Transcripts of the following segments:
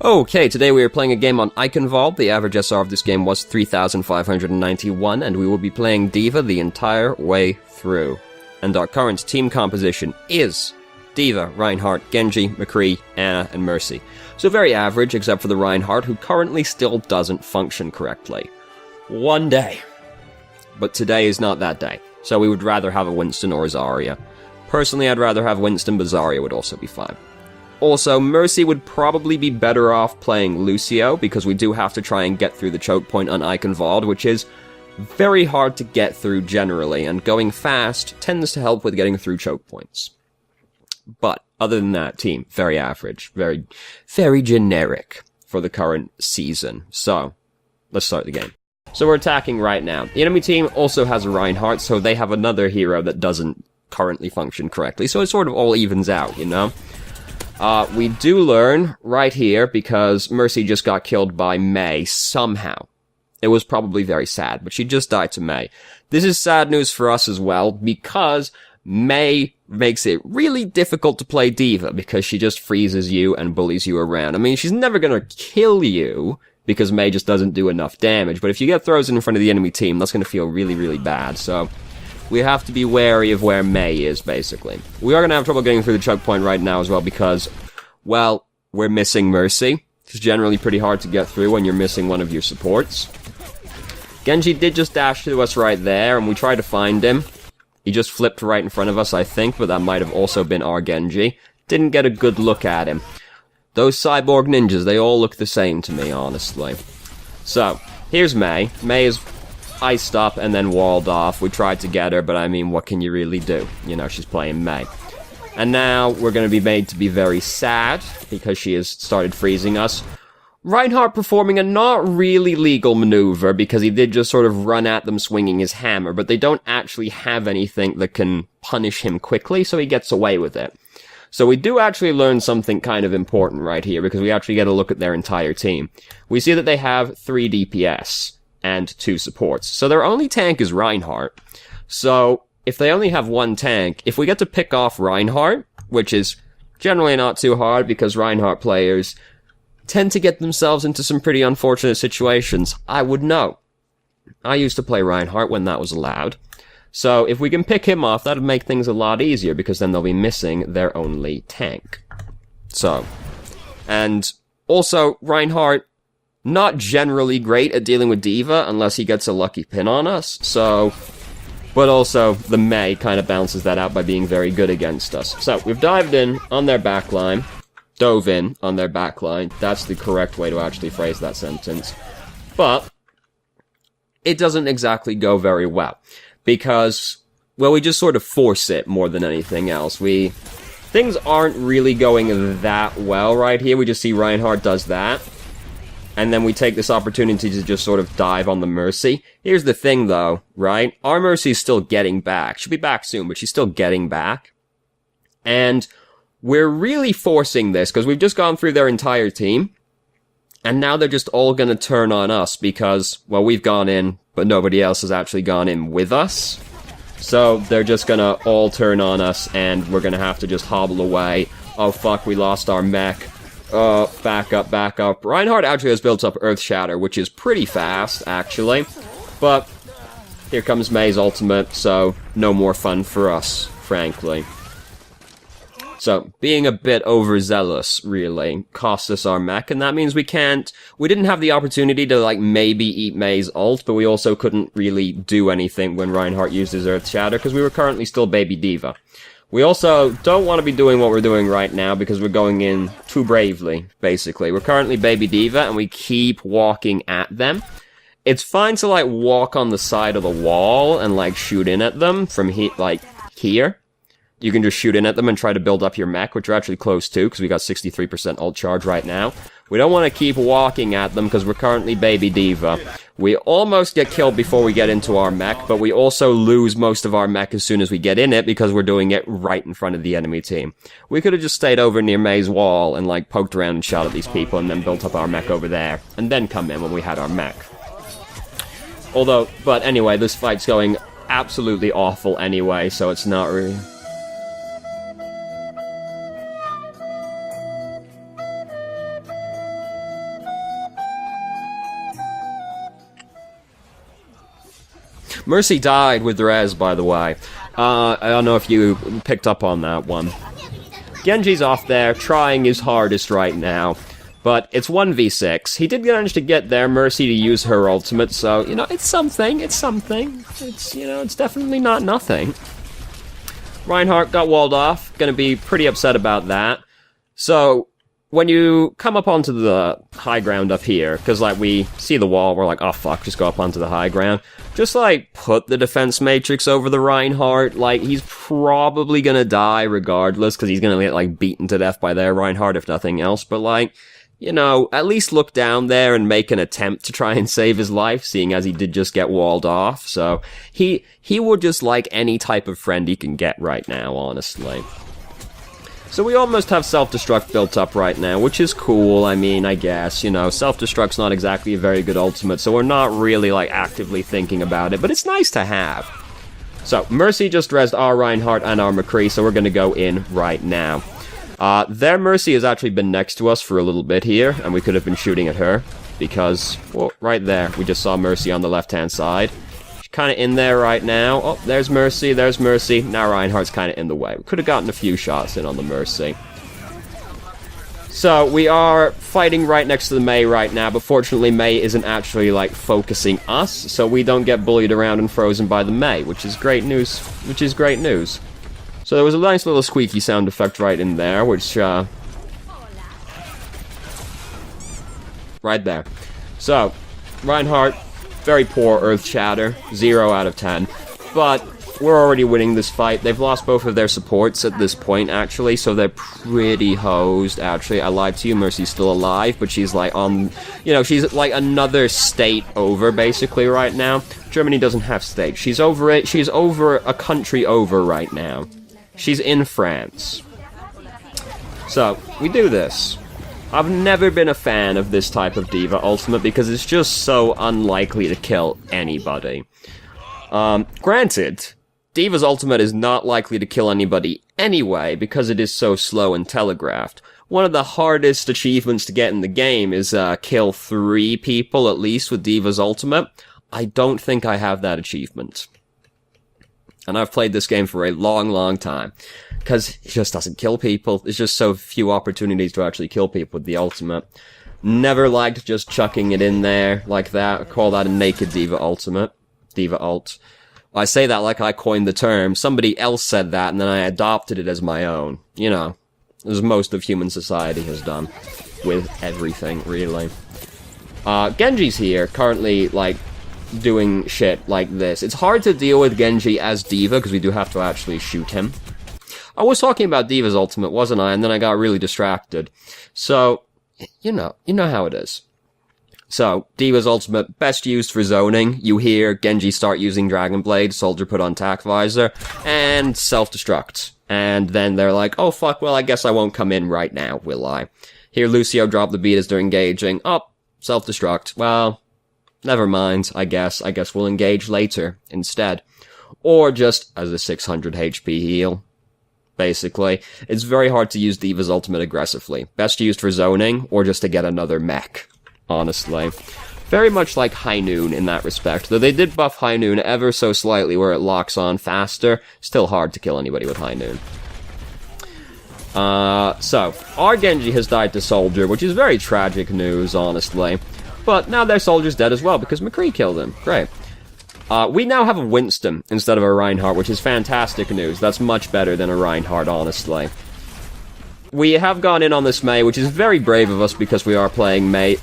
Okay, today we are playing a game on Eichenwald. The average SR of this game was 3,591, and we will be playing D.Va the entire way through. And our current team composition is D.Va, Reinhardt, Genji, McCree, Ana, and Mercy. So very average, except for the Reinhardt, who currently still doesn't function correctly. One day. But today is not that day, so we would rather have a Winston or a Zarya. Personally, I'd rather have Winston, but Zarya would also be fine. Also, Mercy would probably be better off playing Lucio, because we do have to try and get through the choke point on Eichenwald, which is very hard to get through generally, and going fast tends to help with getting through choke points. But, other than that, team, very average, very generic for the current season. So, let's start the game. So we're attacking right now. The enemy team also has a Reinhardt, so they have another hero that doesn't currently function correctly, so it sort of all evens out, you know? We do learn right here, because Mercy just got killed by Mei somehow. It was probably very sad, but she just died to Mei. This is sad news for us as well, because Mei makes it really difficult to play D.Va, because she just freezes you and bullies you around. I mean, she's never gonna kill you, because Mei just doesn't do enough damage, but if you get throws in front of the enemy team, that's gonna feel really, really bad, so we have to be wary of where Mei is, basically. We are going to have trouble getting through the choke point right now as well because, well, we're missing Mercy. It's generally pretty hard to get through when you're missing one of your supports. Genji did just dash to us right there, and we tried to find him. He just flipped right in front of us, I think, but that might have also been our Genji. Didn't get a good look at him. Those cyborg ninjas, they all look the same to me, honestly. So, here's Mei. Mei is iced up and then walled off. We tried to get her, but I mean, what can you really do? You know, she's playing Mei. And now we're going to be made to be very sad because she has started freezing us. Reinhardt performing a not really legal maneuver because he did just sort of run at them swinging his hammer, but they don't actually have anything that can punish him quickly, so he gets away with it. So we do actually learn something kind of important right here because we actually get a look at their entire team. We see that they have 3 DPS. And 2 supports. So their only tank is Reinhardt. So, if they only have 1 tank, if we get to pick off Reinhardt, which is generally not too hard because Reinhardt players tend to get themselves into some pretty unfortunate situations, I would know. I used to play Reinhardt when that was allowed. So, if we can pick him off, that would make things a lot easier because then they'll be missing their only tank. So, and also, Reinhardt, not generally great at dealing with D.Va unless he gets a lucky pin on us, so... But also, the Mei kind of balances that out by being very good against us. So, we've dived in on their backline. Dove in on their backline. That's the correct way to actually phrase that sentence. But, it doesn't exactly go very well. Because, well, we just sort of force it more than anything else. Things aren't really going that well right here. We just see Reinhardt does that. And then we take this opportunity to just sort of dive on the Mercy. Here's the thing, though, right? Our Mercy's still getting back. She'll be back soon, but she's still getting back. And we're really forcing this, because we've just gone through their entire team. And now they're just all gonna turn on us, because, well, we've gone in, but nobody else has actually gone in with us. So they're just gonna all turn on us, and we're gonna have to just hobble away. Oh, fuck, we lost our mech. Back up. Reinhardt actually has built up Earth Shatter, which is pretty fast, actually. But, here comes Mei's ultimate, so no more fun for us, frankly. So, being a bit overzealous, really, cost us our mech, and that means we didn't have the opportunity to, like, maybe eat Mei's ult, but we also couldn't really do anything when Reinhardt used his Earth Shatter, because we were currently still baby D.Va. We also don't want to be doing what we're doing right now because we're going in too bravely, basically. We're currently baby D.Va and we keep walking at them. It's fine to, like, walk on the side of the wall and, like, shoot in at them from here. You can just shoot in at them and try to build up your mech, which we're actually close to, because we got 63% ult charge right now. We don't want to keep walking at them, because we're currently baby D.Va. We almost get killed before we get into our mech, but we also lose most of our mech as soon as we get in it, because we're doing it right in front of the enemy team. We could have just stayed over near Mei's wall and, like, poked around and shot at these people, and then built up our mech over there, and then come in when we had our mech. But anyway, this fight's going absolutely awful anyway, so it's not really... Mercy died with res, by the way. I don't know if you picked up on that one. Genji's off there, trying his hardest right now. But it's 1v6. He did manage to get there, Mercy to use her ultimate, so, you know, it's something. It's, you know, it's definitely not nothing. Reinhardt got walled off. Gonna be pretty upset about that. So, when you come up onto the high ground up here, because, like, we see the wall, we're like, oh, fuck, just go up onto the high ground. Just, like, put the defense matrix over the Reinhardt. Like, he's probably gonna die regardless, because he's gonna get, like, beaten to death by their Reinhardt, if nothing else. But, like, you know, at least look down there and make an attempt to try and save his life, seeing as he did just get walled off. So, he would just like any type of friend he can get right now, honestly. So we almost have self-destruct built up right now, which is cool, I mean, I guess, you know, self-destruct's not exactly a very good ultimate, so we're not really, like, actively thinking about it, but it's nice to have. So, Mercy just rezzed our Reinhardt and our McCree, so we're gonna go in right now. Their Mercy has actually been next to us for a little bit here, and we could have been shooting at her, because, well, right there, we just saw Mercy on the left-hand side. Kind of in there right now. Oh, there's Mercy, there's Mercy. Now Reinhardt's kind of in the way. We could have gotten a few shots in on the Mercy. So, we are fighting right next to the Mei right now, but fortunately Mei isn't actually, like, focusing us, so we don't get bullied around and frozen by the Mei, which is great news. So there was a nice little squeaky sound effect right in there, which, right there. So, Reinhardt, very poor Earth Shatter, 0 out of 10. But we're already winning this fight. They've lost both of their supports at this point, actually, so they're pretty hosed, actually. I lied to you, Mercy's still alive, but she's, like, on... You know, she's, like, another state over, basically, right now. Germany doesn't have states. She's over it. She's over a country over right now. She's in France. So, we do this. I've never been a fan of this type of D.Va ultimate because it's just so unlikely to kill anybody. Granted, D.Va's ultimate is not likely to kill anybody anyway because it is so slow and telegraphed. One of the hardest achievements to get in the game is kill 3 people at least with D.Va's ultimate. I don't think I have that achievement. And I've played this game for a long, long time. Because it just doesn't kill people. There's just so few opportunities to actually kill people with the ultimate. Never liked just chucking it in there like that. I call that a naked D.Va ultimate. D.Va ult. I say that like I coined the term. Somebody else said that and then I adopted it as my own. You know, as most of human society has done. With everything, really. Genji's here, currently, like, doing shit like this. It's hard to deal with Genji as D.Va because we do have to actually shoot him. I was talking about D.Va's ultimate, wasn't I? And then I got really distracted. So, you know how it is. So, D.Va's ultimate, best used for zoning. You hear Genji start using Dragon Blade, Soldier put on Tac Visor, and self-destruct. And then they're like, oh fuck, well I guess I won't come in right now, will I? Hear Lucio drop the beat as they're engaging. Oh, self-destruct. Well, never mind, I guess. I guess we'll engage later, instead. Or just as a 600 HP heal. Basically. It's very hard to use D.Va's ultimate aggressively. Best used for zoning, or just to get another mech. Honestly. Very much like High Noon in that respect. Though they did buff High Noon ever so slightly where it locks on faster, still hard to kill anybody with High Noon. So, our Genji has died to Soldier, which is very tragic news, honestly. But now their Soldier's dead as well, because McCree killed him. Great. We now have a Winston instead of a Reinhardt, which is fantastic news. That's much better than a Reinhardt, honestly. We have gone in on this Mei, which is very brave of us because we are playing Mei.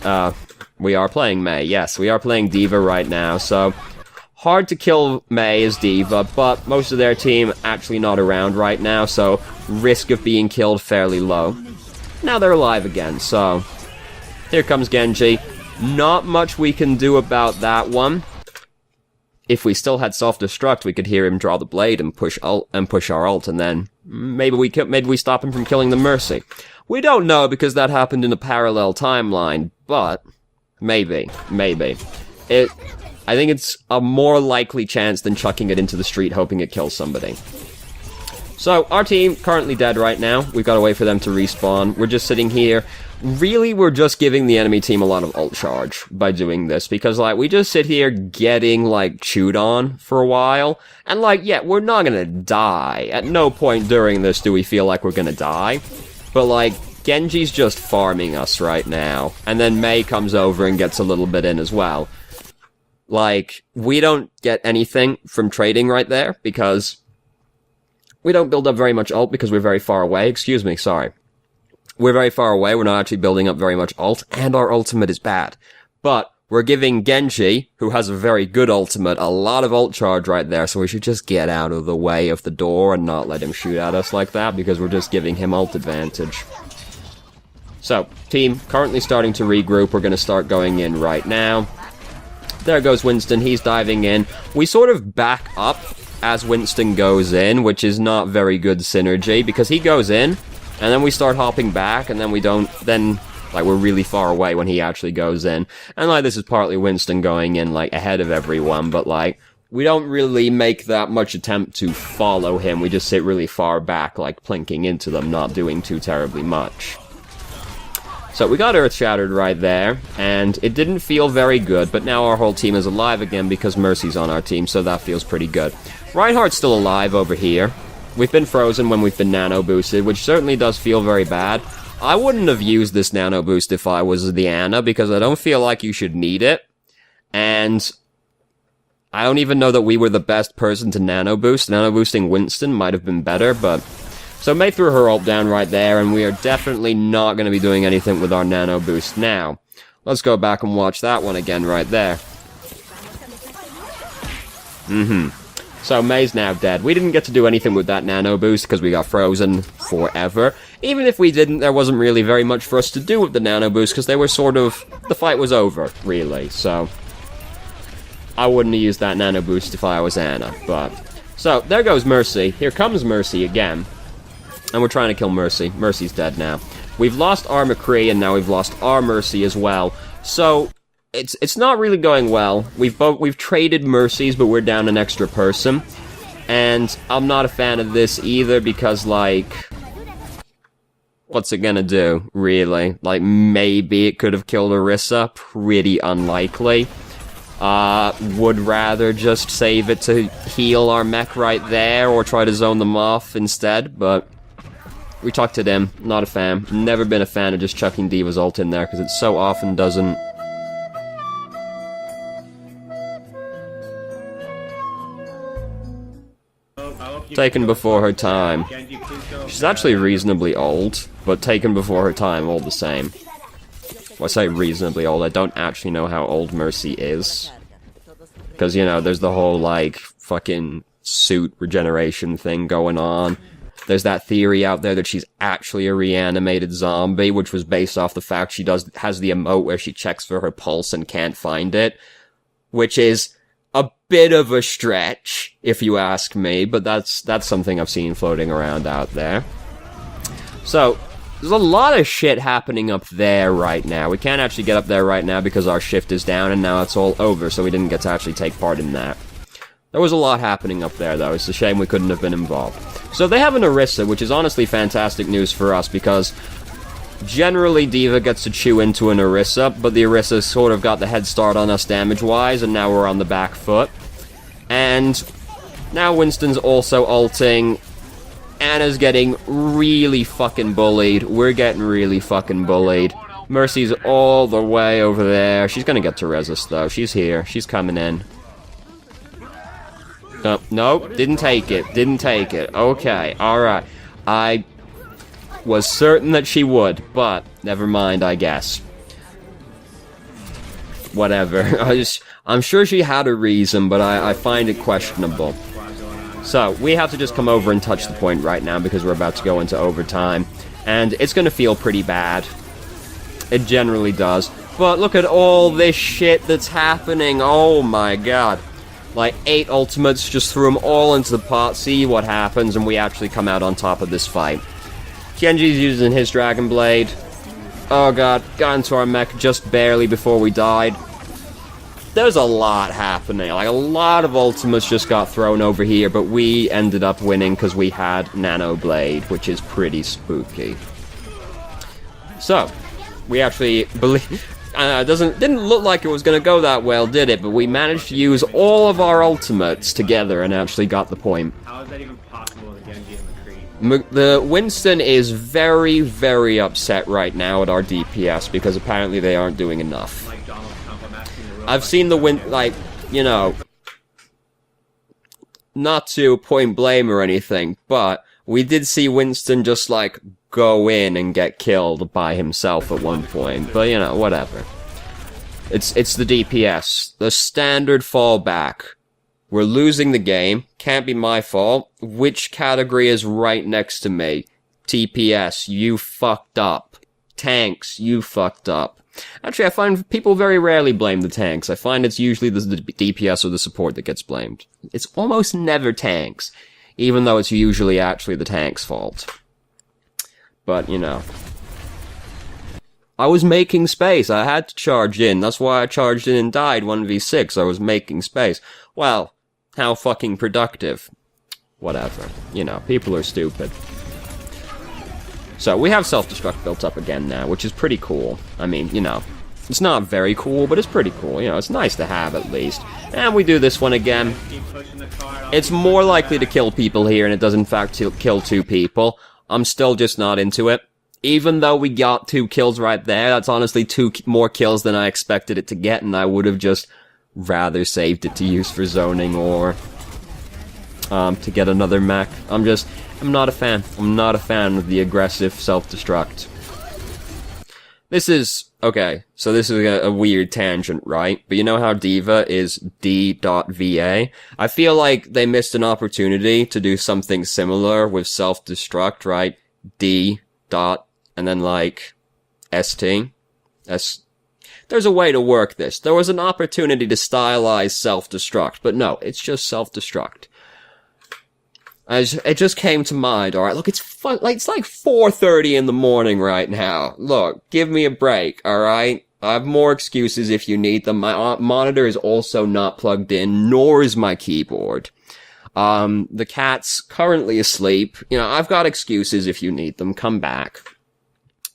Yes, we are playing D.Va right now, so hard to kill Mei as D.Va, but most of their team actually not around right now, so risk of being killed fairly low. Now they're alive again, so here comes Genji. Not much we can do about that one. If we still had self-destruct, we could hear him draw the blade and push our ult, and then maybe we stop him from killing the Mercy. We don't know because that happened in a parallel timeline, but maybe. I think it's a more likely chance than chucking it into the street hoping it kills somebody. So, our team currently dead right now. We've got to wait for them to respawn. We're just sitting here. really we're just giving the enemy team a lot of ult charge by doing this, because, like, we just sit here getting, like, chewed on for a while, and, like, yeah, we're not gonna die. At no point during this do we feel like we're gonna die, but, like, Genji's just farming us right now, and then Mei comes over and gets a little bit in as well. Like, we don't get anything from trading right there, because we don't build up very much ult because we're very far away. Excuse me, sorry. We're very far away, we're not actually building up very much ult, and our ultimate is bad. But we're giving Genji, who has a very good ultimate, a lot of ult charge right there, so we should just get out of the way of the door and not let him shoot at us like that, because we're just giving him ult advantage. So, team, currently starting to regroup, we're gonna start going in right now. There goes Winston, he's diving in. We sort of back up as Winston goes in, which is not very good synergy, because he goes in, and then we start hopping back, and then we don't, then, like, we're really far away when he actually goes in. And, like, this is partly Winston going in, like, ahead of everyone, but, like, we don't really make that much attempt to follow him. We just sit really far back, like, plinking into them, not doing too terribly much. So we got Earth Shattered right there, and it didn't feel very good, but now our whole team is alive again because Mercy's on our team, so that feels pretty good. Reinhardt's still alive over here. We've been frozen when we've been nano boosted, which certainly does feel very bad. I wouldn't have used this nano boost if I was the Ana, because I don't feel like you should need it. And I don't even know that we were the best person to nano boost. Nano boosting Winston might have been better, but... So Mei threw her ult down right there, and we are definitely not going to be doing anything with our nano boost now. Let's go back and watch that one again right there. So Mei's now dead. We didn't get to do anything with that nano boost because we got frozen forever. Even if we didn't, there wasn't really very much for us to do with the nano boost because they were sort of... The fight was over, really, so... I wouldn't have used that nano boost if I was Ana, but... So, there goes Mercy. Here comes Mercy again. And we're trying to kill Mercy. Mercy's dead now. We've lost our McCree, and now we've lost our Mercy as well. So... It's not really going well. We've traded Mercies, but we're down an extra person. And I'm not a fan of this either because, like... What's it gonna do, really? Like, maybe it could have killed Orisa. Pretty unlikely. Would rather just save it to heal our mech right there, or try to zone them off instead, but... We talked to them. Not a fan. Never been a fan of just chucking D.Va's ult in there, because it so often doesn't... Taken before her time. She's actually reasonably old, but taken before her time all the same. Well, I say reasonably old, I don't actually know how old Mercy is. Because, you know, there's the whole, like, fucking suit regeneration thing going on. There's that theory out there that she's actually a reanimated zombie, which was based off the fact she has the emote where she checks for her pulse and can't find it. Which is... a bit of a stretch, if you ask me, but that's something I've seen floating around out there. So, there's a lot of shit happening up there right now. We can't actually get up there right now because our shift is down and now it's all over, so we didn't get to actually take part in that. There was a lot happening up there, though. It's a shame we couldn't have been involved. So they have an Orisa, which is honestly fantastic news for us, because... generally, D.Va gets to chew into an Orisa, but the Orisa sort of got the head start on us damage-wise, and now we're on the back foot. And now Winston's also ulting. Ana's getting really fucking bullied. We're getting really fucking bullied. Mercy's all the way over there. She's gonna get to res us, though. She's here. She's coming in. Nope, didn't take it. Didn't take it. Okay, alright. I... was certain that she would, but never mind, I guess. Whatever. I'm sure she had a reason, but I find it questionable. So, we have to just come over and touch the point right now because we're about to go into overtime. And it's gonna feel pretty bad. It generally does. But look at all this shit that's happening. Oh my god. Like, 8 ultimates, just threw them all into the pot, see what happens, and we actually come out on top of this fight. Genji's using his Dragon Blade. Oh god, got into our mech just barely before we died. There's a lot happening. Like, a lot of ultimates just got thrown over here, but we ended up winning because we had Nano Blade, which is pretty spooky. So, We actually didn't look like it was gonna go that well, did it? But we managed to use all of our ultimates together and actually got the point. How is that even possible with Genji and McCree? The Winston is very, very upset right now at our DPS because apparently they aren't doing enough. Like Donald Trump, I'm asking the real I've seen the like, you know, not to point blame or anything, but we did see Winston just, like, go in and get killed by himself at one point. But, you know, whatever. It's the DPS. The standard fallback. We're losing the game. Can't be my fault. Which category is right next to me? TPS, you fucked up. Tanks, you fucked up. Actually, I find people very rarely blame the tanks. I find it's usually the DPS or the support that gets blamed. It's almost never tanks, even though it's usually actually the tank's fault. But, you know. I was making space. I had to charge in. That's why I charged in and died 1v6. I was making space. Well, how fucking productive. Whatever. You know, people are stupid. So, we have self-destruct built up again now, which is pretty cool. I mean, you know, it's not very cool, but it's pretty cool. You know, it's nice to have at least. And we do this one again. It's more likely to kill people here, and it does in fact kill 2 people. I'm still just not into it. Even though we got 2 kills right there, that's honestly 2 more kills than I expected it to get, and I would have just rather saved it to use for zoning or to get another mech. I'm not a fan. I'm not a fan of the aggressive self-destruct. This is, okay, so this is a weird tangent, right? But you know how D.Va is D.Va? I feel like they missed an opportunity to do something similar with self-destruct, right? D. Dot, and then like, ST. There's a way to work this. There was an opportunity to stylize self-destruct, but no, it's just self-destruct. It just came to mind, alright? Look, it's like 4:30 in the morning right now. Look, give me a break, alright? I have more excuses if you need them. My monitor is also not plugged in, nor is my keyboard. The cat's currently asleep. You know, I've got excuses if you need them. Come back.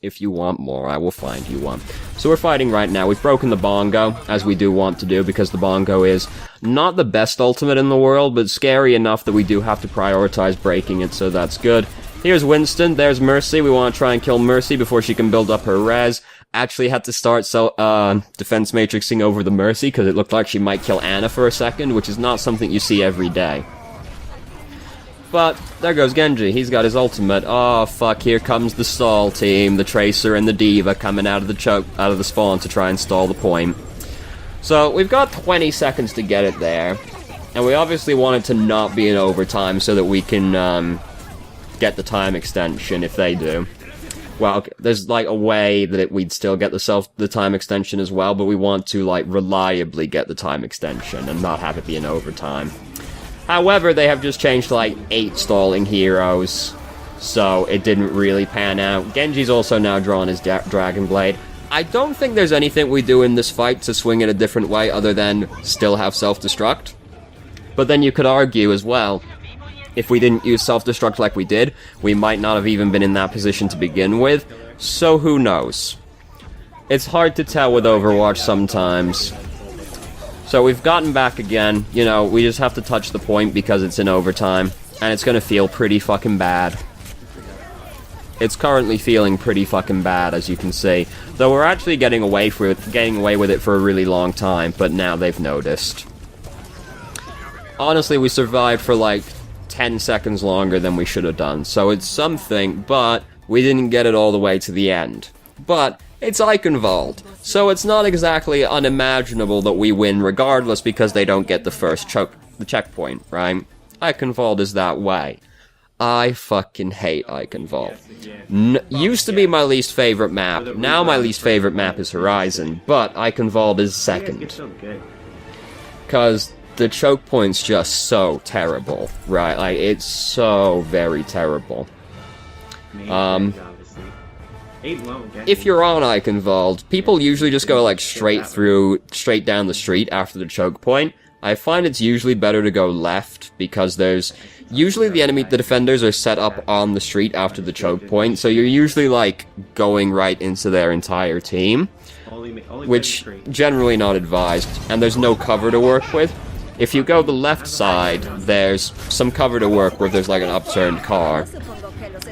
If you want more, I will find you one. So we're fighting right now. We've broken the bongo, as we do want to do, because the bongo is not the best ultimate in the world, but scary enough that we do have to prioritize breaking it, so that's good. Here's Winston, there's Mercy. We want to try and kill Mercy before she can build up her res. Actually had to start defense matrixing over the Mercy, because it looked like she might kill Anna for a second, which is not something you see every day. But, there goes Genji, he's got his ultimate. Oh, fuck, here comes the stall team, the Tracer and the D.Va coming out of the spawn to try and stall the point. So, we've got 20 seconds to get it there, and we obviously want it to not be in overtime so that we can, get the time extension if they do. Well, there's, like, a way that we'd still get the time extension as well, but we want to, like, reliably get the time extension and not have it be in overtime. However, they have just changed to, like, 8 stalling heroes, so it didn't really pan out. Genji's also now drawn his Dragon Blade. I don't think there's anything we do in this fight to swing it a different way other than still have self-destruct. But then you could argue as well, if we didn't use self-destruct like we did, we might not have even been in that position to begin with, so who knows? It's hard to tell with Overwatch sometimes. So we've gotten back again, you know, we just have to touch the point because it's in overtime, and it's gonna feel pretty fucking bad. It's currently feeling pretty fucking bad, as you can see. Though we're actually getting away with it for a really long time, but now they've noticed. Honestly, we survived for like 10 seconds longer than we should have done, so it's something, but we didn't get it all the way to the end. But it's Eichenwald, so it's not exactly unimaginable that we win regardless because they don't get the checkpoint, right? Eichenwald is that way. I fucking hate Eichenwald. Used to be my least favorite map, now my least favorite map is Horizon, but Eichenwald is second. Because the choke point's just so terrible, right? Like, it's so very terrible. If you're on Eichenwald, people usually just go, like, straight down the street after the choke point, I find it's usually better to go left, because there's... Usually the defenders are set up on the street after the choke point, so you're usually, like, going right into their entire team, which generally not advised, and there's no cover to work with. If you go the left side, there's some cover to work with, there's like an upturned car,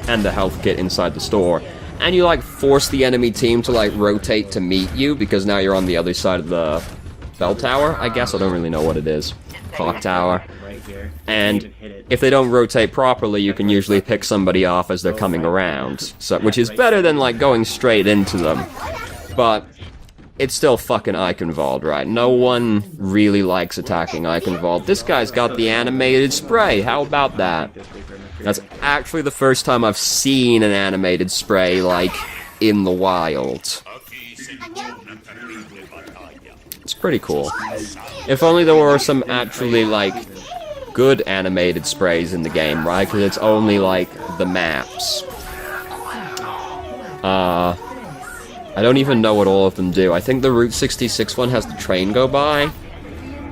and the health kit inside the store. And you, like, force the enemy team to, like, rotate to meet you, because now you're on the other side of the bell tower, I guess. I don't really know what it is. Clock tower. And if they don't rotate properly, you can usually pick somebody off as they're coming around. So, which is better than, like, going straight into them. But it's still fucking Eichenwald, right? No one really likes attacking Eichenwald. This guy's got the animated spray. How about that? That's actually the first time I've seen an animated spray, like, in the wild. It's pretty cool. If only there were some actually, like, good animated sprays in the game, right? Because it's only, like, the maps. I don't even know what all of them do. I think the Route 66 one has the train go by.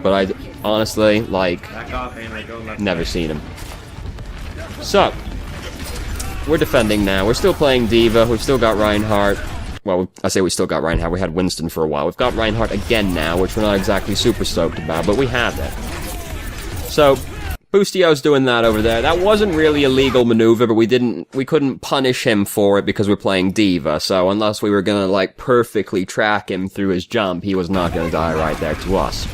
But I honestly, like, never seen him. So, we're defending now. We're still playing D.Va. We've still got Reinhardt. Well, I say we still got Reinhardt. We had Winston for a while. We've got Reinhardt again now, which we're not exactly super stoked about, but we have it. So, Boostio's doing that over there. That wasn't really a legal maneuver, but we couldn't punish him for it because we're playing D.Va, so unless we were gonna, like, perfectly track him through his jump, he was not gonna die right there to us.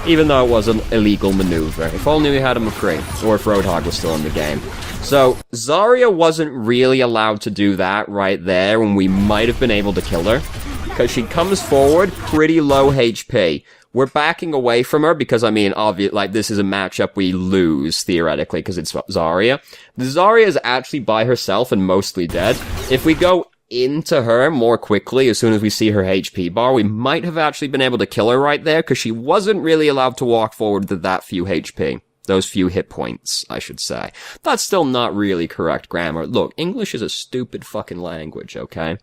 Even though it was an illegal maneuver. If only we had a McCree, or if Roadhog was still in the game. So, Zarya wasn't really allowed to do that right there when we might have been able to kill her, because she comes forward pretty low HP. We're backing away from her because, I mean, like, this is a matchup we lose, theoretically, because it's Zarya. The Zarya is actually by herself and mostly dead. If we go into her more quickly as soon as we see her HP bar, we might have actually been able to kill her right there, because she wasn't really allowed to walk forward with that few HP. Those few hit points, I should say. That's still not really correct grammar. Look, English is a stupid fucking language, okay?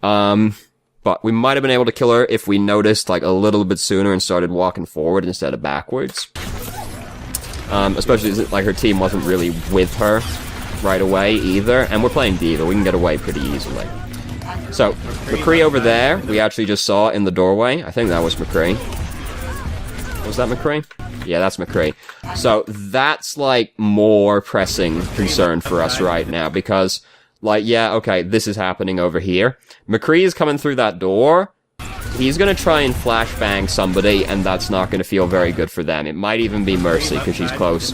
But we might have been able to kill her if we noticed, like, a little bit sooner and started walking forward instead of backwards. Especially, like, her team wasn't really with her right away either, and we're playing D.Va. We can get away pretty easily. So, McCree over there, we actually just saw in the doorway. I think that was McCree. Was that McCree? Yeah, that's McCree. So, that's, like, more pressing concern for us right now, because, like, yeah, okay, this is happening over here. McCree is coming through that door. He's gonna try and flashbang somebody, and that's not gonna feel very good for them. It might even be Mercy, because she's close.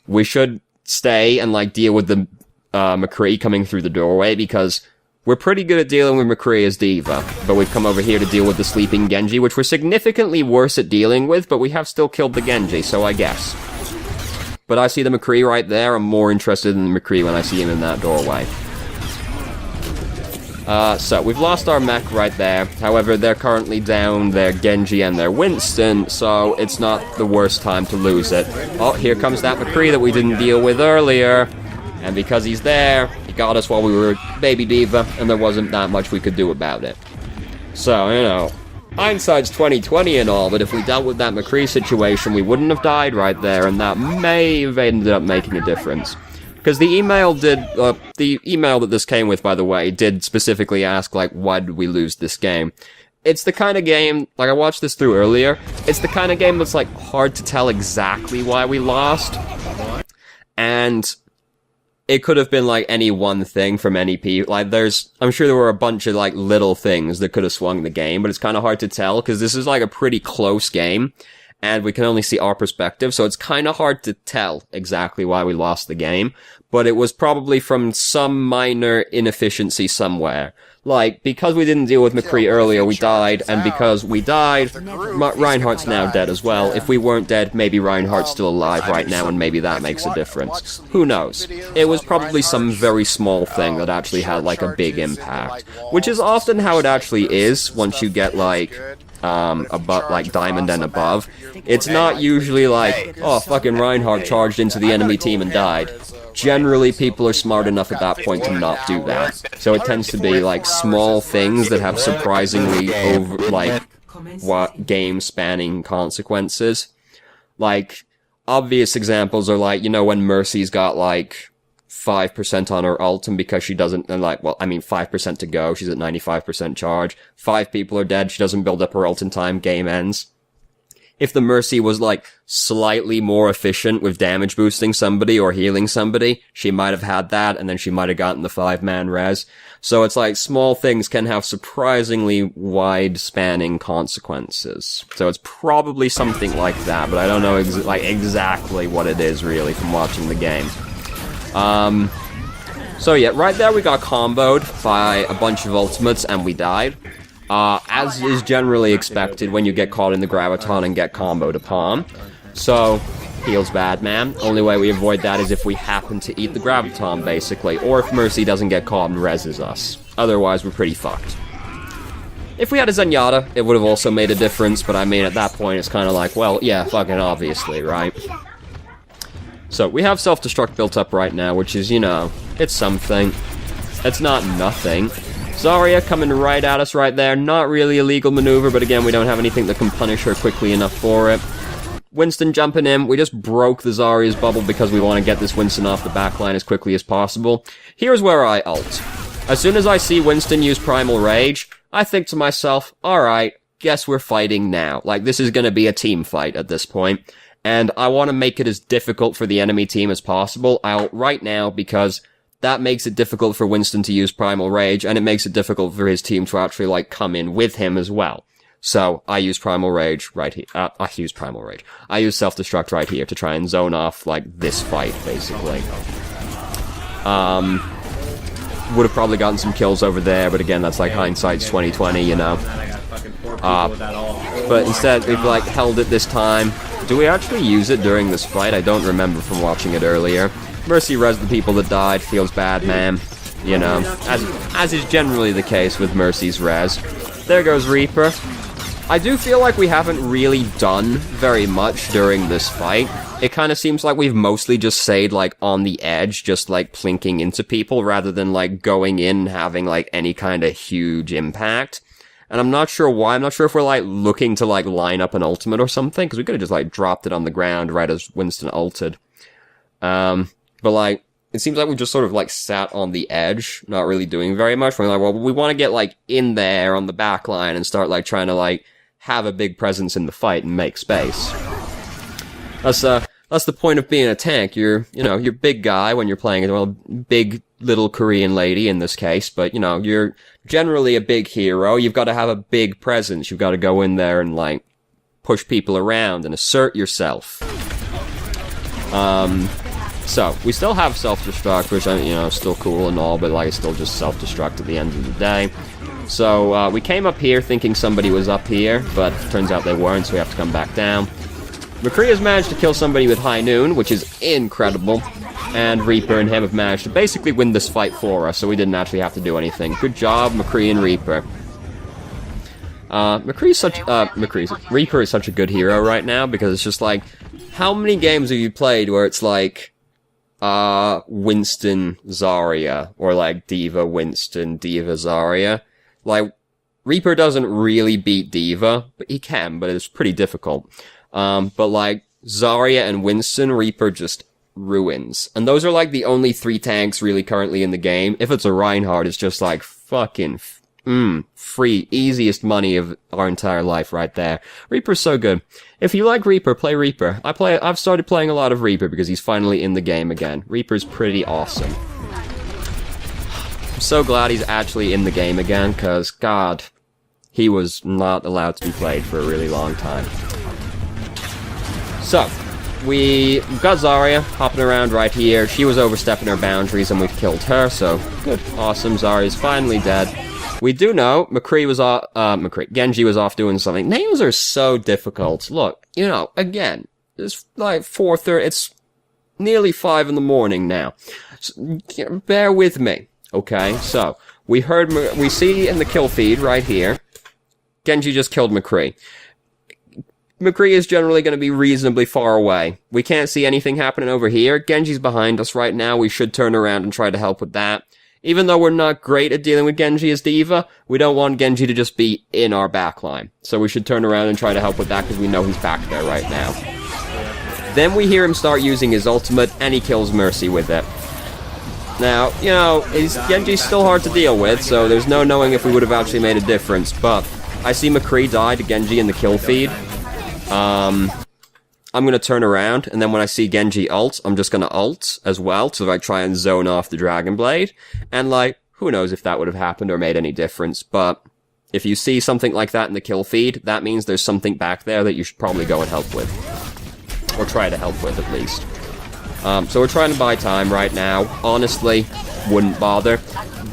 We should stay and, like, deal with the McCree coming through the doorway, because we're pretty good at dealing with McCree as D.Va, but we've come over here to deal with the sleeping Genji, which we're significantly worse at dealing with, but we have still killed the Genji, so I guess. But I see the McCree right there. I'm more interested in the McCree when I see him in that doorway. So, we've lost our mech right there. However, they're currently down their Genji and their Winston, so it's not the worst time to lose it. Oh, here comes that McCree that we didn't deal with earlier. And because he's there, he got us while we were baby D.Va, and there wasn't that much we could do about it. So, you know, hindsight's 20/20 and all, but if we dealt with that McCree situation, we wouldn't have died right there, and that may have ended up making a difference. Because the email that this came with, by the way, did specifically ask, like, why did we lose this game? It's the kind of game, like, I watched this through earlier, it's the kind of game that's, like, hard to tell exactly why we lost. And it could have been, like, any one thing from any people. Like, I'm sure there were a bunch of, like, little things that could have swung the game, but it's kind of hard to tell, because this is, like, a pretty close game, and we can only see our perspective, so it's kind of hard to tell exactly why we lost the game, but it was probably from some minor inefficiency somewhere. Like, because we didn't deal with McCree earlier, we died, and because we died, Reinhardt's now dead as well. If we weren't dead, maybe Reinhardt's still alive right now, and maybe that makes a difference. Who knows? It was probably some very small thing that actually had, like, a big impact. Which is often how it actually is, once you get, like, like, Diamond and above. It's not usually like, oh, fucking Reinhardt charged into the enemy team and died. Generally, people are smart enough at that point to not do that. So it tends to be, like, small things that have surprisingly game-spanning consequences. Like, obvious examples are like, you know, when Mercy's got like 5% on her ult, and because she doesn't, and like, well, I mean, 5% to go, she's at 95% charge. 5 people are dead, she doesn't build up her ult in time, game ends. If the Mercy was like slightly more efficient with damage boosting somebody or healing somebody, she might have had that, and then she might have gotten the 5-man res. So it's like, small things can have surprisingly wide-spanning consequences. So it's probably something like that, but I don't know exactly what it is, really, from watching the game. So yeah, right there we got comboed by a bunch of ultimates, and we died. As is generally expected when you get caught in the graviton and get comboed upon. So, feels bad, man. Only way we avoid that is if we happen to eat the graviton, basically. Or if Mercy doesn't get caught and reses us. Otherwise, we're pretty fucked. If we had a Zenyatta, it would have also made a difference, but I mean, at that point, it's kind of like, well, yeah, fucking obviously, right? So, we have self-destruct built up right now, which is, you know, it's something. It's not nothing. Zarya coming right at us right there. Not really a legal maneuver, but again, we don't have anything that can punish her quickly enough for it. Winston jumping in. We just broke the Zarya's bubble because we want to get this Winston off the backline as quickly as possible. Here's where I ult. As soon as I see Winston use Primal Rage, I think to myself, alright, guess we're fighting now. Like, this is gonna be a team fight at this point. And I want to make it as difficult for the enemy team as possible. I ult right now because that makes it difficult for Winston to use Primal Rage, and it makes it difficult for his team to actually, like, come in with him as well. So, I use Primal Rage right here. I use Primal Rage. I use Self-Destruct right here to try and zone off, like, this fight, basically. Would have probably gotten some kills over there, but again, that's like hindsight's 2020, you know. But instead, we've, like, held it this time. Do we actually use it during this fight? I don't remember from watching it earlier. Mercy res the people that died, feels bad, man. You know, as is generally the case with Mercy's res. There goes Reaper. I do feel like we haven't really done very much during this fight. It kind of seems like we've mostly just stayed, like, on the edge, just, like, plinking into people, rather than, like, going in and having, like, any kind of huge impact. And I'm not sure why. I'm not sure if we're, like, looking to, like, line up an ultimate or something, because we could have just, like, dropped it on the ground right as Winston ulted. But, like, it seems like we just sort of, like, sat on the edge, not really doing very much. We're like, well, we want to get, like, in there on the back line and start, like, trying to, like, have a big presence in the fight and make space. That's the point of being a tank. You're big guy when you're playing, well, big little Korean lady in this case, but, you know, you're generally a big hero. You've got to have a big presence. You've got to go in there and, like, push people around and assert yourself. So, we still have self-destruct, which, you know, is still cool and all, but, like, it's still just self-destruct at the end of the day. So, we came up here thinking somebody was up here, but turns out they weren't, so we have to come back down. McCree has managed to kill somebody with High Noon, which is incredible, and Reaper and him have managed to basically win this fight for us, so we didn't actually have to do anything. Good job, McCree and Reaper. Reaper is such a good hero right now, because it's just like, how many games have you played where it's like, Winston Zarya, or like D.Va Winston, D.Va Zarya? Like, Reaper doesn't really beat D.Va, but he can, but it's pretty difficult. But like, Zarya and Winston, Reaper just ruins. And those are like the only 3 tanks really currently in the game. If it's a Reinhardt, it's just like fucking, free, easiest money of our entire life right there. Reaper's so good. If you like Reaper, play Reaper. I've started playing a lot of Reaper because he's finally in the game again. Reaper's pretty awesome. I'm so glad he's actually in the game again, because, God, he was not allowed to be played for a really long time. So, we've got Zarya hopping around right here. She was overstepping her boundaries and we've killed her, so good. Awesome, Zarya's finally dead. We do know Genji was off doing something. Names are so difficult. Look, you know, again, it's like 4:30, it's nearly 5 in the morning now. So, bear with me, okay? So, we see in the kill feed right here, Genji just killed McCree. McCree is generally going to be reasonably far away. We can't see anything happening over here. Genji's behind us right now. We should turn around and try to help with that. Even though we're not great at dealing with Genji as D.Va, we don't want Genji to just be in our backline. So we should turn around and try to help with that because we know he's back there right now. Then we hear him start using his ultimate, and he kills Mercy with it. Now, you know, Genji's still hard to deal with, so there's no knowing if we would have actually made a difference, but I see McCree die to Genji in the kill feed. I'm gonna turn around, and then when I see Genji ult, I'm just gonna ult as well, so I try and zone off the Dragon Blade, and like, who knows if that would have happened or made any difference, but if you see something like that in the kill feed, that means there's something back there that you should probably go and help with. Or try to help with, at least. So we're trying to buy time right now. Honestly, wouldn't bother.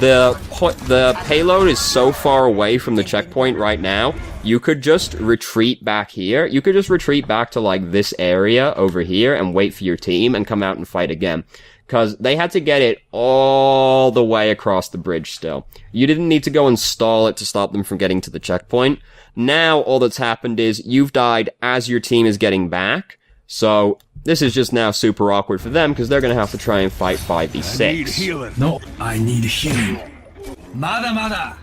The payload is so far away from the checkpoint right now, you could just retreat back here. You could just retreat back to, like, this area over here and wait for your team and come out and fight again. Because they had to get it all the way across the bridge still. You didn't need to go and stall it to stop them from getting to the checkpoint. Now, all that's happened is you've died as your team is getting back. So, this is just now super awkward for them, because they're going to have to try and fight 5v6. I need healing. No, I need healing. Mada.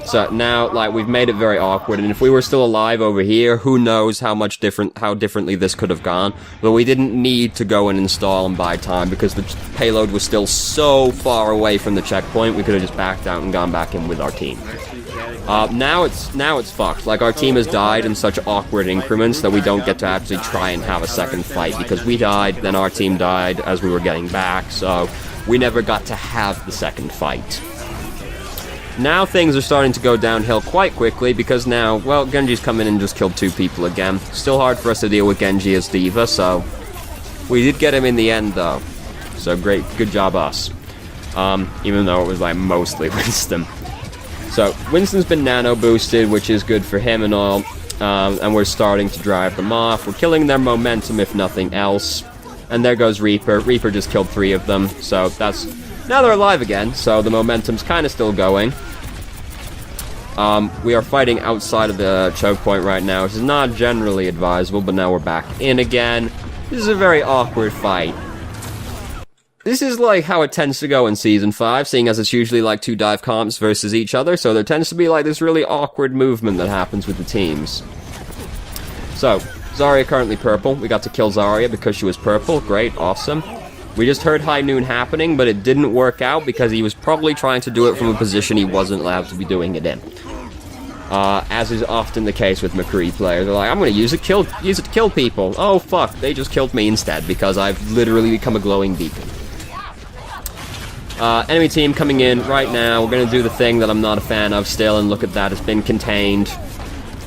So now, like, we've made it very awkward, and if we were still alive over here, who knows how differently this could have gone. But we didn't need to go and install and buy time, because the payload was still so far away from the checkpoint, we could have just backed out and gone back in with our team. Now it's fucked. Like, our team has died in such awkward increments that we don't get to actually try and have a second fight, because we died, then our team died as we were getting back, so we never got to have the second fight. Now things are starting to go downhill quite quickly, because now, well, Genji's come in and just killed 2 people again. Still hard for us to deal with Genji as D.Va, so we did get him in the end, though. So great, good job us. Even though it was, like, mostly Winston. So, Winston's been nano-boosted, which is good for him and all, and we're starting to drive them off. We're killing their momentum, if nothing else. And there goes Reaper. Reaper just killed 3 of them, so that's... Now they're alive again, so the momentum's kind of still going. We are fighting outside of the choke point right now, which is not generally advisable, but now we're back in again. This is a very awkward fight. This is like how it tends to go in Season 5, seeing as it's usually like 2 dive comps versus each other, so there tends to be like this really awkward movement that happens with the teams. So, Zarya currently purple. We got to kill Zarya because she was purple. Great, awesome. We just heard High Noon happening, but it didn't work out because he was probably trying to do it from a position he wasn't allowed to be doing it in. As is often the case with McCree players. They're like, I'm gonna use it to kill people. Oh fuck, they just killed me instead because I've literally become a glowing beacon. Enemy team coming in right now. We're gonna do the thing that I'm not a fan of still, and look at that, it's been contained.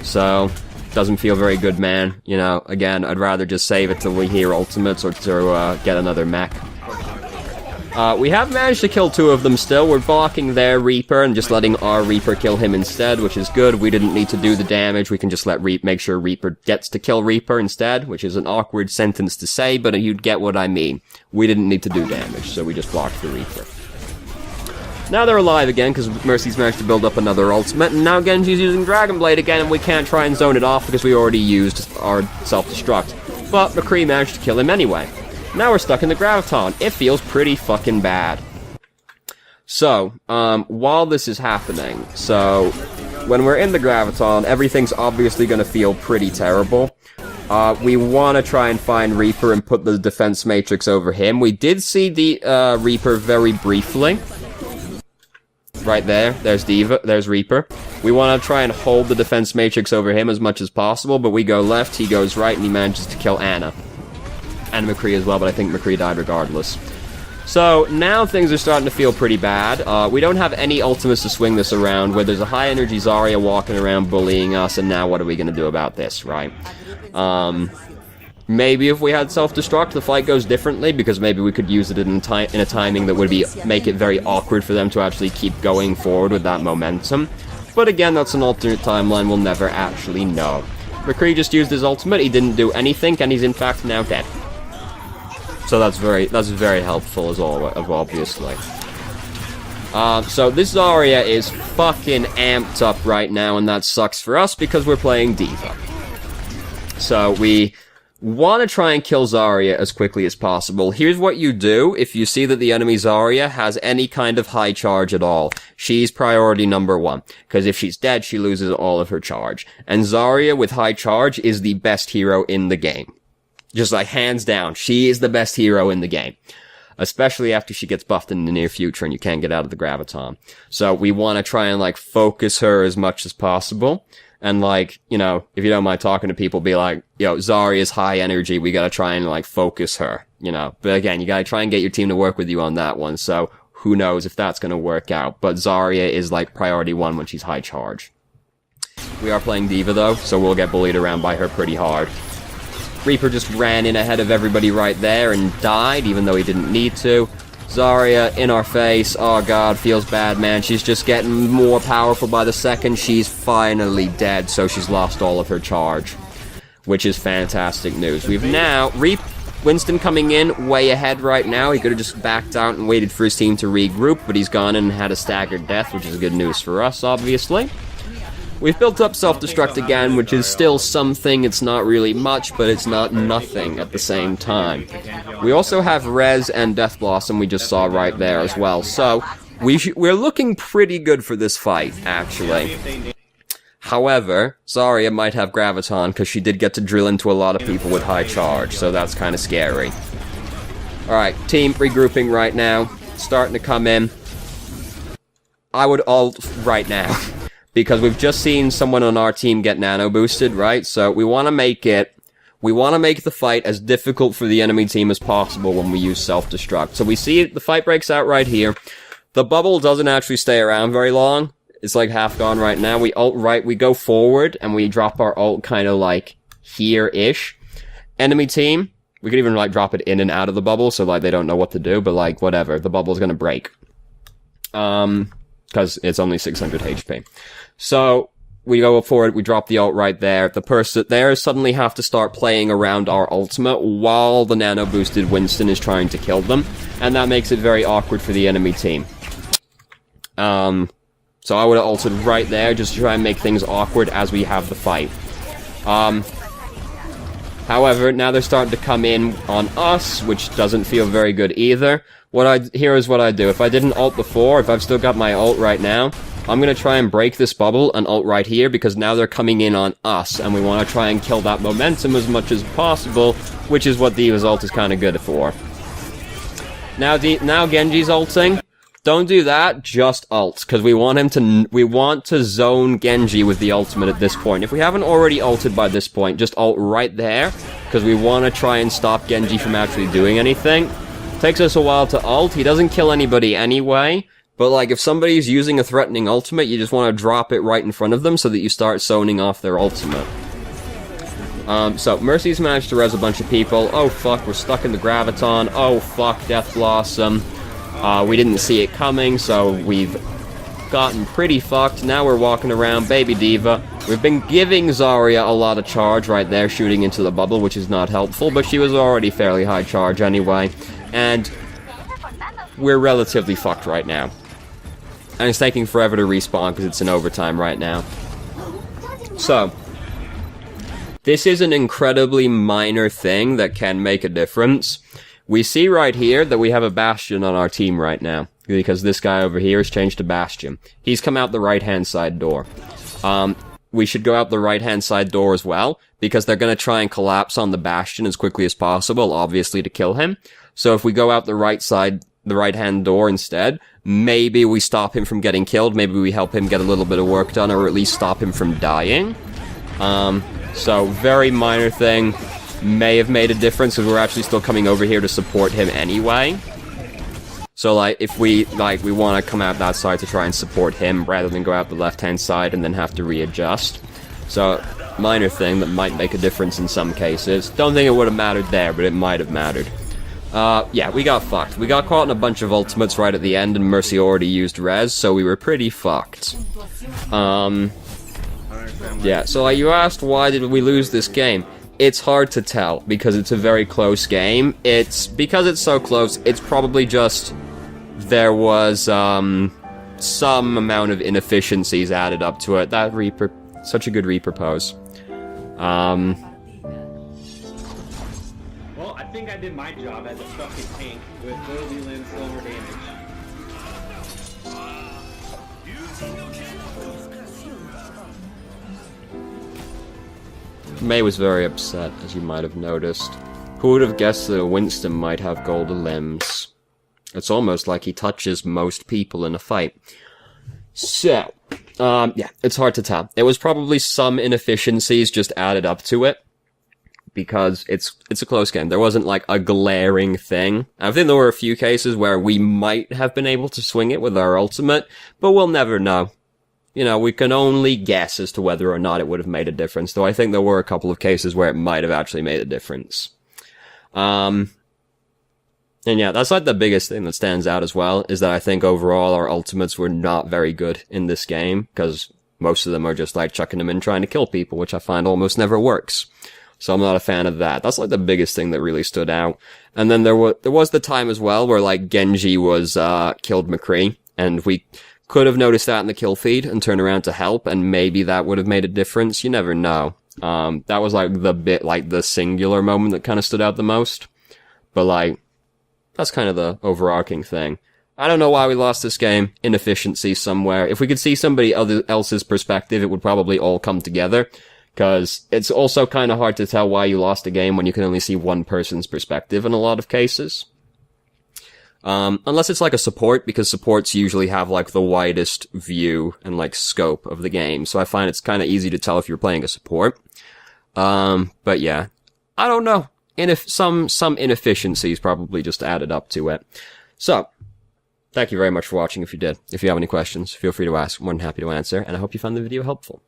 So, doesn't feel very good, man. You know, again, I'd rather just save it till we hear ultimates or to get another mech. We have managed to kill 2 of them still. We're blocking their Reaper and just letting our Reaper kill him instead, which is good. We didn't need to do the damage. We can just make sure Reaper gets to kill Reaper instead, which is an awkward sentence to say, but you'd get what I mean. We didn't need to do damage, so we just blocked the Reaper. Now they're alive again, because Mercy's managed to build up another ultimate, and now Genji's using Dragon Blade again, and we can't try and zone it off because we already used our self-destruct. But McCree managed to kill him anyway. Now we're stuck in the Graviton. It feels pretty fucking bad. So, while this is happening, so, when we're in the Graviton, everything's obviously gonna feel pretty terrible. We want to try and find Reaper and put the defense matrix over him. We did see the Reaper very briefly. Right there, there's D.Va, there's Reaper. We want to try and hold the defense matrix over him as much as possible, but we go left, he goes right, and he manages to kill Ana. And McCree as well, but I think McCree died regardless. So, now things are starting to feel pretty bad. We don't have any ultimates to swing this around, where there's a high-energy Zarya walking around bullying us, and now what are we going to do about this, right? Maybe if we had self-destruct, the fight goes differently, because maybe we could use it in a timing that would make it very awkward for them to actually keep going forward with that momentum. But again, that's an alternate timeline, we'll never actually know. McCree just used his ultimate, he didn't do anything, and he's in fact now dead. So that's very helpful as obviously. So this Zarya is fucking amped up right now, and that sucks for us because we're playing D.Va. So we want to try and kill Zarya as quickly as possible. Here's what you do if you see that the enemy Zarya has any kind of high charge at all. She's priority number 1, because if she's dead, she loses all of her charge. And Zarya with high charge is the best hero in the game. Just like hands down, she is the best hero in the game. Especially after she gets buffed in the near future and you can't get out of the graviton. So we want to try and like focus her as much as possible. And like, you know, if you don't mind talking to people, be like, yo, Zarya's high energy, we gotta try and like focus her, you know. But again, you gotta try and get your team to work with you on that one, so who knows if that's gonna work out. But Zarya is like priority 1 when she's high charge. We are playing D.Va though, so we'll get bullied around by her pretty hard. Reaper just ran in ahead of everybody right there and died, even though he didn't need to. Zarya in our face. Oh god, feels bad, man. She's just getting more powerful by the second. She's finally dead, so she's lost all of her charge, which is fantastic news. We've now... Winston coming in way ahead right now. He could have just backed out and waited for his team to regroup, but he's gone and had a staggered death, which is good news for us, obviously. We've built up self-destruct again, which is still something. It's not really much, but it's not nothing at the same time. We also have Rez and Death Blossom we just saw right there as well. So, we're looking pretty good for this fight, actually. However, Zarya might have Graviton, because she did get to drill into a lot of people with high charge, so that's kind of scary. Alright, team regrouping right now. Starting to come in. I would ult right now. Because we've just seen someone on our team get nano boosted, right? So we want to make the fight as difficult for the enemy team as possible when we use self-destruct. So we see the fight breaks out right here. The bubble doesn't actually stay around very long. It's like half gone right now. We ult right, we go forward, and we drop our ult kind of like here-ish. Enemy team, we could even like drop it in and out of the bubble, so like they don't know what to do, but like whatever, the bubble's gonna break. Because it's only 600 HP. So, we go forward, we drop the ult right there. The person there suddenly have to start playing around our ultimate while the nano-boosted Winston is trying to kill them. And that makes it very awkward for the enemy team. So I would have ulted right there just to try and make things awkward as we have the fight. However, now they're starting to come in on us, which doesn't feel very good either. Here is what I do. If I didn't ult before, if I've still got my ult right now, I'm gonna try and break this bubble and ult right here, because now they're coming in on us, and we want to try and kill that momentum as much as possible, which is what D.Va's ult is kind of good for. Now Genji's ulting. Don't do that, just ult, because we want to zone Genji with the ultimate at this point. If we haven't already ulted by this point, just ult right there, because we want to try and stop Genji from actually doing anything. Takes us a while to ult. He doesn't kill anybody anyway. But, like, if somebody's using a threatening ultimate, you just want to drop it right in front of them so that you start zoning off their ultimate. So, Mercy's managed to res a bunch of people. Oh, fuck, we're stuck in the Graviton. Oh, fuck, Death Blossom. We didn't see it coming, so we've gotten pretty fucked. Now we're walking around, baby D.Va. We've been giving Zarya a lot of charge right there, shooting into the bubble, which is not helpful, but she was already fairly high charge anyway. And we're relatively fucked right now. And it's taking forever to respawn because it's in overtime right now. So, this is an incredibly minor thing that can make a difference. We see right here that we have a Bastion on our team right now, because this guy over here has changed to Bastion. He's come out the right-hand side door. We should go out the right-hand side door as well, because they're going to try and collapse on the Bastion as quickly as possible, obviously to kill him. So if we go out the right-hand door instead, maybe we stop him from getting killed, maybe we help him get a little bit of work done, or at least stop him from dying. So, very minor thing, may have made a difference, because we're actually still coming over here to support him anyway. So, like, if we want to come out that side to try and support him, rather than go out the left-hand side and then have to readjust. So, minor thing that might make a difference in some cases. Don't think it would have mattered there, but it might have mattered. Yeah, we got fucked. We got caught in a bunch of ultimates right at the end, and Mercy already used res, so we were pretty fucked. Yeah, so like, you asked why did we lose this game? It's hard to tell, because it's a very close game. Because it's so close, it's probably just there was, some amount of inefficiencies added up to it. That Reaper, such a good Reaper pose. think I did my job as a fucking tank with Rosie Lynn's slower damage. May was very upset, as you might have noticed. Who would have guessed that a Winston might have golden limbs? It's almost like he touches most people in a fight. So, yeah, it's hard to tell. It was probably some inefficiencies just added up to it, because it's a close game. There wasn't like a glaring thing. I think there were a few cases where we might have been able to swing it with our ultimate, but we'll never know. You know, we can only guess as to whether or not it would have made a difference, though I think there were a couple of cases where it might have actually made a difference. And yeah, that's like the biggest thing that stands out as well, is that I think overall our ultimates were not very good in this game, because most of them are just like chucking them in trying to kill people, which I find almost never works. So I'm not a fan of that. That's like the biggest thing that really stood out. And then there was the time as well where like Genji was, killed McCree, and we could have noticed that in the kill feed and turned around to help, and maybe that would have made a difference. You never know. That was like the singular moment that kind of stood out the most. But like, that's kind of the overarching thing. I don't know why we lost this game. Inefficiency somewhere. If we could see somebody else's perspective, it would probably all come together. Cause it's also kind of hard to tell why you lost a game when you can only see one person's perspective in a lot of cases. Unless it's like a support, because supports usually have like the widest view and like scope of the game. So I find it's kind of easy to tell if you're playing a support. But yeah, I don't know. Some inefficiencies probably just added up to it. So, thank you very much for watching if you did. If you have any questions, feel free to ask. I'm more than happy to answer, and I hope you found the video helpful.